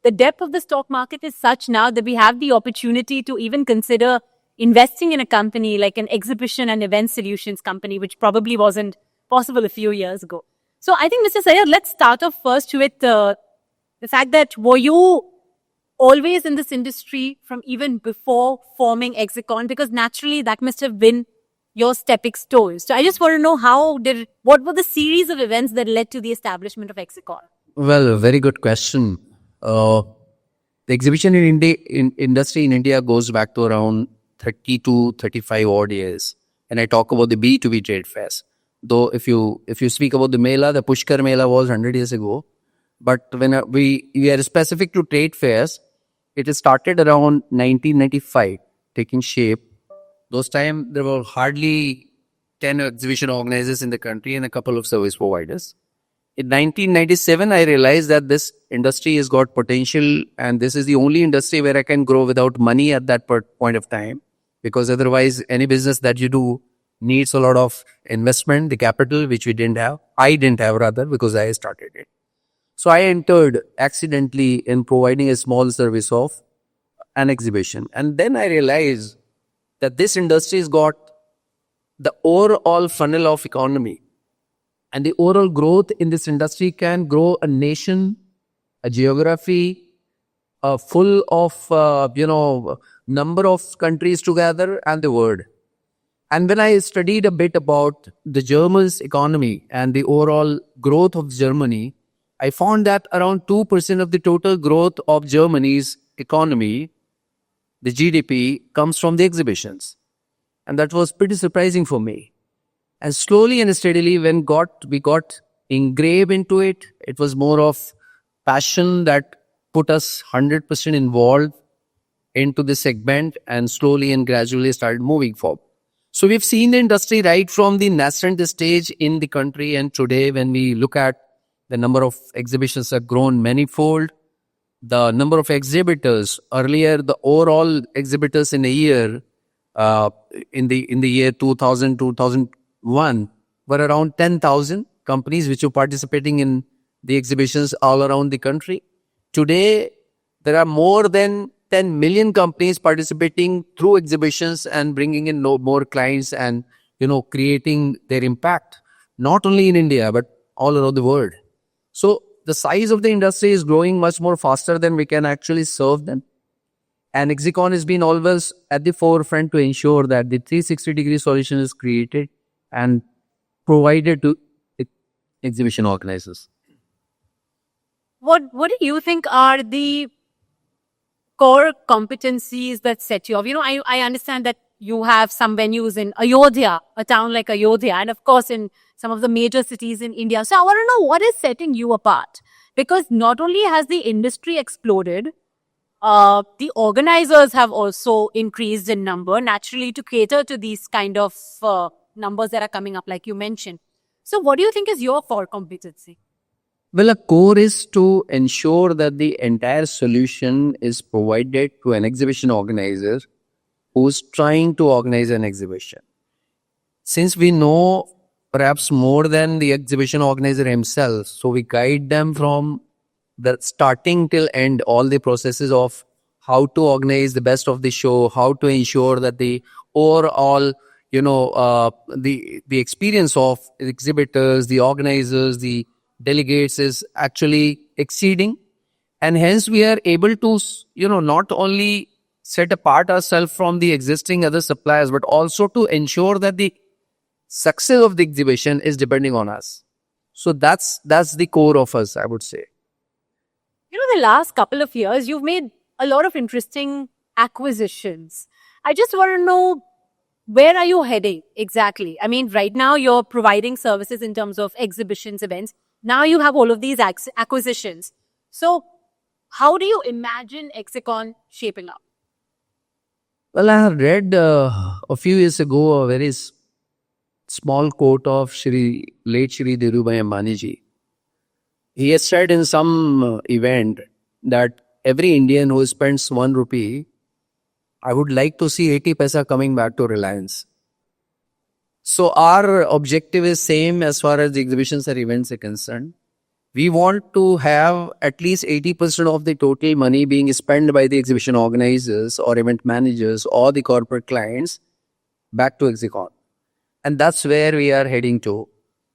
the depth of the stock market is such now that we have the opportunity to even consider investing in a company like an exhibition and event solutions company, which probably wasn't possible a few years ago. So I think, Mr. Sayyed, let's start off first with the fact that were you always in this industry from even before forming Exicon? Because naturally that must have been your stepping stones. So I just want to know what were the series of events that led to the establishment of Exicon? Well, very good question. The exhibition industry in India goes back to around 30 to 35 odd years. And I talk about the B2B trade fairs. Though if you speak about the Mela, the Pushkar Mela was 100 years ago. But when we are specific to trade fairs, it started around 1995, taking shape. Those time there were hardly 10 exhibition organizers in the country and a couple of service providers. In 1997, I realized that this industry has got potential and this is the only industry where I can grow without money at that point of time. Because otherwise, any business that you do needs a lot of investment, the capital, which we didn't have. I didn't have rather because I started it. So I entered accidentally in providing a small service of an exhibition. And then I realized that this industry has got the overall funnel of economy. And the overall growth in this industry can grow a nation, a geography, full of, number of countries together and the world. And when I studied a bit about the German's economy and the overall growth of Germany, I found that around 2% of the total growth of Germany's economy, the GDP, comes from the exhibitions. And that was pretty surprising for me. And slowly and steadily, when we got engraved into it, it was more of passion that put us 100% involved into the segment and slowly and gradually started moving forward. So we've seen the industry right from the nascent stage in the country, and today when we look at the number of exhibitions have grown manifold. The number of exhibitors, earlier the overall exhibitors in a year, in the year 2000, 2001 were around 10,000 companies which were participating in the exhibitions all around the country. Today, there are more than 10 million companies participating through exhibitions and bringing in more clients and, creating their impact, not only in India, but all around the world. So the size of the industry is growing much more faster than we can actually serve them. And Exicon has been always at the forefront to ensure that the 360-degree solution is created and provided to exhibition organizers. What do you think are the core competencies that set you off? I understand that you have some venues in Ayodhya, a town like Ayodhya, and of course in some of the major cities in India. So I want to know what is setting you apart. Because not only has the industry exploded, the organizers have also increased in number, naturally to cater to these kind of numbers that are coming up, like you mentioned. So what do you think is your core competency? Well, a core is to ensure that the entire solution is provided to an exhibition organizer who's trying to organize an exhibition. Since we know perhaps more than the exhibition organizer himself, so we guide them from the starting till end, all the processes of how to organize the best of the show, how to ensure that the overall, the experience of exhibitors, the organizers, the delegates is actually exceeding. And hence we are able to, not only set apart ourselves from the existing other suppliers, but also to ensure that the success of the exhibition is depending on us. So that's the core of us, I would say. The last couple of years, you've made a lot of interesting acquisitions. I just want to know, where are you heading exactly? I mean, right now you're providing services in terms of exhibitions, events. Now you have all of these acquisitions. So how do you imagine Exicon shaping up? Well, I have read a few years ago a very small quote of late Shri Dhirubhai Ambani ji. He has said in some event that every Indian who spends 1 rupee, I would like to see 80 paisa coming back to Reliance. So our objective is same as far as the exhibitions or events are concerned. We want to have at least 80% of the total money being spent by the exhibition organizers or event managers or the corporate clients back to Exicon. And that's where we are heading to.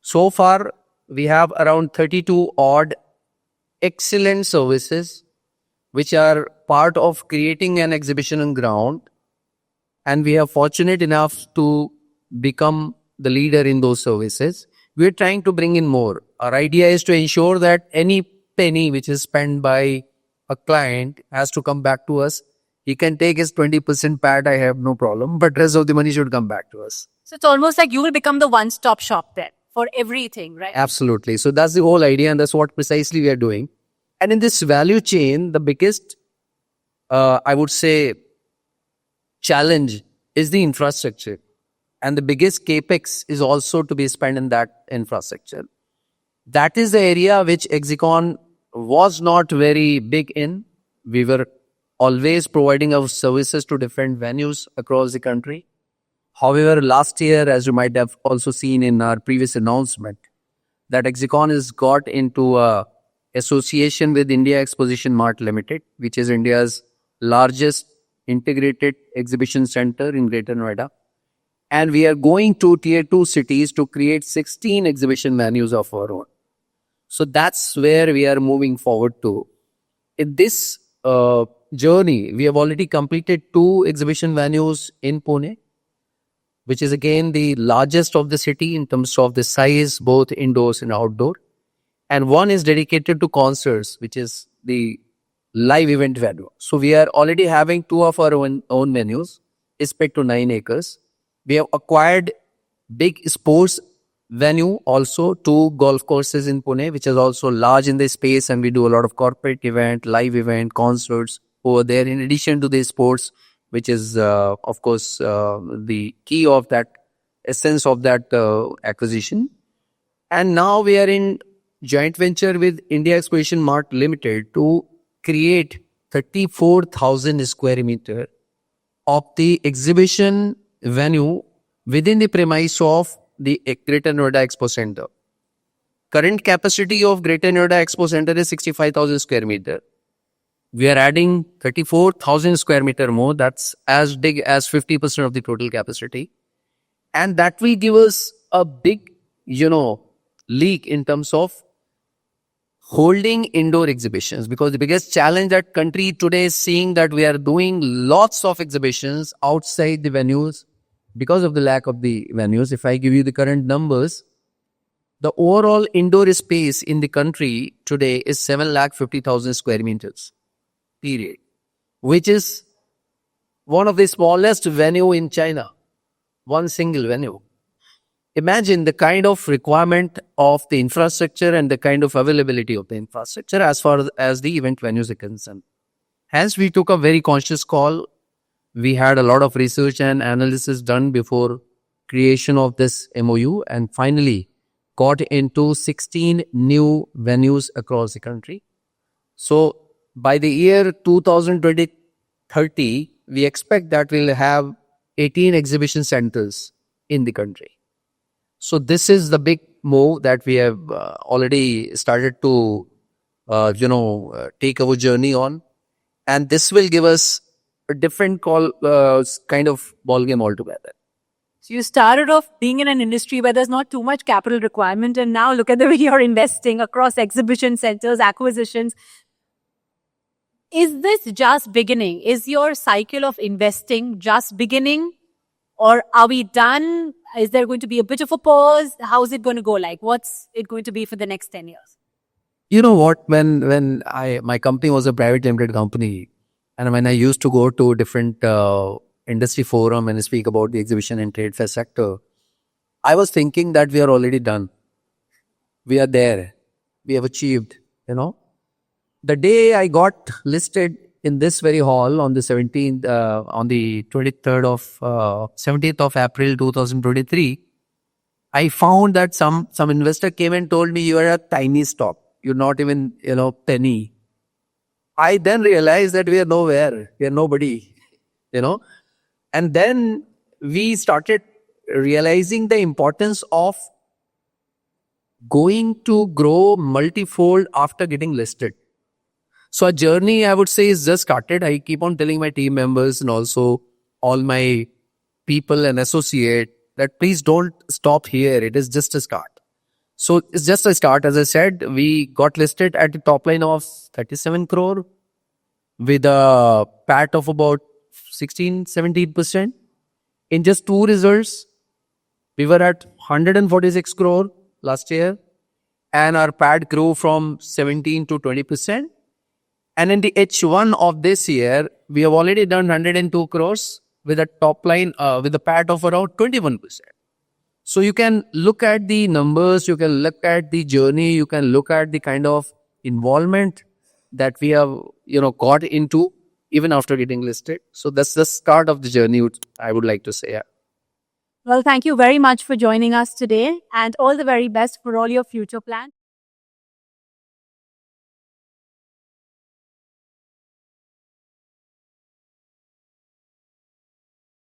So far, we have around 32 odd excellent services which are part of creating an exhibition on ground. And we are fortunate enough to become the leader in those services. We're trying to bring in more. Our idea is to ensure that any penny which is spent by a client has to come back to us. He can take his 20% pat, I have no problem, but rest of the money should come back to us. So it's almost like you will become the one-stop shop then for everything, right? Absolutely. So that's the whole idea, and that's what precisely we are doing. And in this value chain, the biggest, I would say, challenge is the infrastructure. And the biggest capex is also to be spent in that infrastructure. That is the area which Exicon was not very big in. We were always providing our services to different venues across the country. However, last year, as you might have also seen in our previous announcement, that Exicon has got into a association with India Exposition Mart Limited, which is India's largest integrated exhibition center in Greater Noida. And we are going to tier 2 cities to create 16 exhibition venues of our own. So that's where we are moving forward to. In this journey, we have already completed 2 exhibition venues in Pune, which is again the largest of the city in terms of the size, both indoors and outdoor. And one is dedicated to concerts, which is the live event venue. So we are already having 2 of our own venues, respect to 9 acres. We have acquired big sports venue, also 2 golf courses in Pune, which is also large in the space, and we do a lot of corporate event, live event, concerts over there, in addition to the sports, which is, of course, the key of that essence of that acquisition. And now we are in joint venture with India Exposition Mart Limited to create 34,000 square meter of the exhibition venue within the premise of the Greater Noida Expo Center. Current capacity of Greater Noida Expo Center is 65,000 square meter. We are adding 34,000 square meter more. That's as big as 50% of the total capacity. And that will give us a big, leak in terms of holding indoor exhibitions, because the biggest challenge that country today is seeing that we are doing lots of exhibitions outside the venues because of the lack of the venues. If I give you the current numbers, the overall indoor space in the country today is 750,000 square meters, period, which is one of the smallest venue in China, one single venue. Imagine the kind of requirement of the infrastructure and the kind of availability of the infrastructure as far as the event venues are concerned. Hence, we took a very conscious call. We had a lot of research and analysis done before creation of this MOU, and finally got into 16 new venues across the country. So by the year 2030, we expect that we'll have 18 exhibition centers in the country. So this is the big move that we have already started to, take our journey on. And this will give us a different kind of ballgame altogether. So you started off being in an industry where there's not too much capital requirement, and now look at the way you're investing across exhibition centers, acquisitions. Is this just beginning? Is your cycle of investing just beginning? Or are we done? Is there going to be a bit of a pause? How is it going to go? Like, what's it going to be for the next 10 years? You know what? When my company was a private limited company, and when I used to go to different industry forum and speak about the exhibition and trade fair sector, I was thinking that we are already done. We are there. We have achieved, The day I got listed in this very hall on the 17th, on the 23rd of 17th of April 2023, I found that some investor came and told me, you are a tiny stock. You're not even, penny. I then realized that we are nowhere. We are nobody, And then we started realizing the importance of going to grow multifold after getting listed. So our journey, I would say, is just started. I keep on telling my team members and also all my people and associate that please don't stop here. It is just a start. So it's just a start. As I said, we got listed at the top line of 37 crore with a PAT of about 16-17%. In just 2 results, we were at 146 crore last year, and our PAT grew from 17 to 20%. And in the H1 of this year, we have already done 102 crores with a top line, with a PAT of around 21%. So you can look at the numbers, you can look at the journey, you can look at the kind of involvement that we have, got into even after getting listed. So that's the start of the journey, I would like to say. Yeah. Well, thank you very much for joining us today and all the very best for all your future plans.